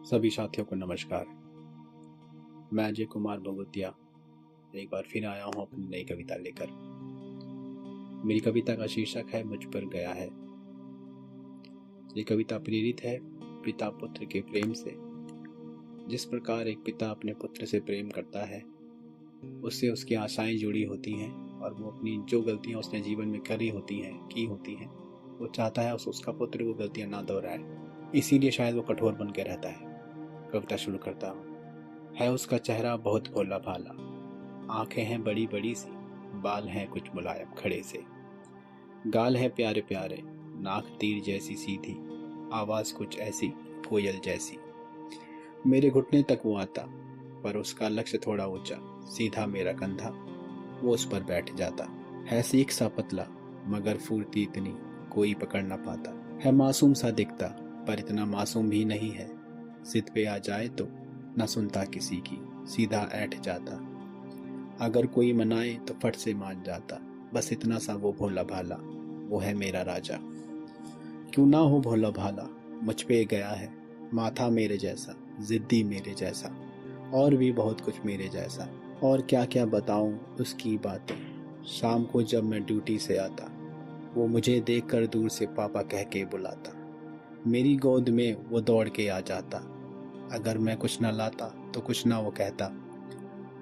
सभी साथियों को नमस्कार। मैं अजय कुमार भगवतिया एक बार फिर आया हूँ अपनी नई कविता लेकर। मेरी कविता का शीर्षक है मुझ पर गया है। ये कविता प्रेरित है पिता पुत्र के प्रेम से। जिस प्रकार एक पिता अपने पुत्र से प्रेम करता है, उससे उसकी आशाएं जुड़ी होती हैं और वो अपनी जो गलतियां उसने जीवन में की होती हैं, वो चाहता है उसका पुत्र वो गलतियां ना दोहराए। इसीलिए शायद वो कठोर बन के रहता है। कविता शुरू करता हूँ। है उसका चेहरा बहुत भोला भाला, आंखें हैं बड़ी बड़ी सी, बाल हैं कुछ मुलायम खड़े से, गाल है प्यारे प्यारे, नाक तीर जैसी सीधी, आवाज कुछ ऐसी कोयल जैसी। मेरे घुटने तक वो आता, पर उसका लक्ष्य थोड़ा ऊंचा, सीधा मेरा कंधा वो उस पर बैठ जाता। है सीख सा पतला, मगर फुर्ती इतनी कोई पकड़ ना पाता। है मासूम सा दिखता, पर इतना मासूम भी नहीं है। जिद पे आ जाए तो न सुनता किसी की, सीधा ऐठ जाता। अगर कोई मनाए तो फट से मान जाता। बस इतना सा वो भोला भाला, वो है मेरा राजा। क्यों ना हो भोला भाला, मुझ पे गया है। माथा मेरे जैसा, जिद्दी मेरे जैसा, और भी बहुत कुछ मेरे जैसा। और क्या क्या बताऊं उसकी बातें। शाम को जब मैं ड्यूटी से आता, वो मुझे देखकर दूर से पापा कह के बुलाता। मेरी गोद में वो दौड़ के आ जाता। अगर मैं कुछ न लाता तो कुछ ना वो कहता,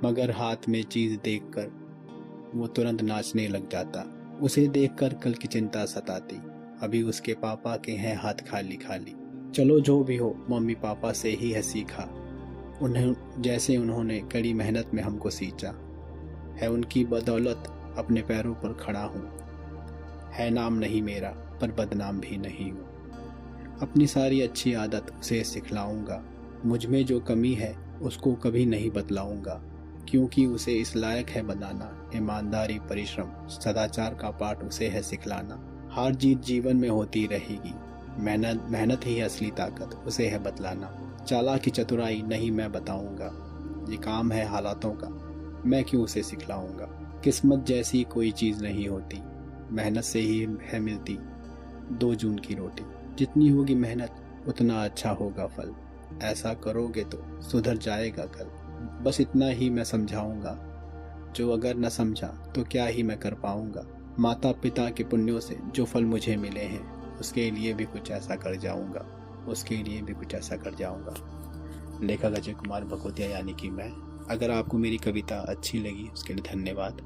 मगर हाथ में चीज देखकर वो तुरंत नाचने लग जाता। उसे देखकर कल की चिंता सताती, अभी उसके पापा के हैं हाथ खाली खाली। चलो जो भी हो, मम्मी पापा से ही है सीखा, जैसे उन्होंने कड़ी मेहनत में हमको सींचा। है उनकी बदौलत अपने पैरों पर खड़ा हूँ। है नाम नहीं मेरा, पर बदनाम भी नहीं हूँ। अपनी सारी अच्छी आदत उसे सिखलाऊंगा। मुझ में जो कमी है उसको कभी नहीं बतलाऊंगा, क्योंकि उसे इस लायक है बनाना। ईमानदारी, परिश्रम, सदाचार का पाठ उसे है सिखलाना। हार जीत जीवन में होती रहेगी, मेहनत ही असली ताकत उसे है बतलाना। चालाकी चतुराई नहीं मैं बताऊंगा, ये काम है हालातों का, मैं क्यों उसे सिखलाऊंगा। किस्मत जैसी कोई चीज़ नहीं होती, मेहनत से ही है मिलती 2 जून की रोटी। जितनी होगी मेहनत उतना अच्छा होगा फल, ऐसा करोगे तो सुधर जाएगा कल। बस इतना ही मैं समझाऊंगा, जो अगर न समझा तो क्या ही मैं कर पाऊंगा। माता पिता के पुण्यों से जो फल मुझे मिले हैं, उसके लिए भी कुछ ऐसा कर जाऊंगा, लेखक अजय कुमार भगवतिया यानी कि मैं। अगर आपको मेरी कविता अच्छी लगी उसके लिए धन्यवाद।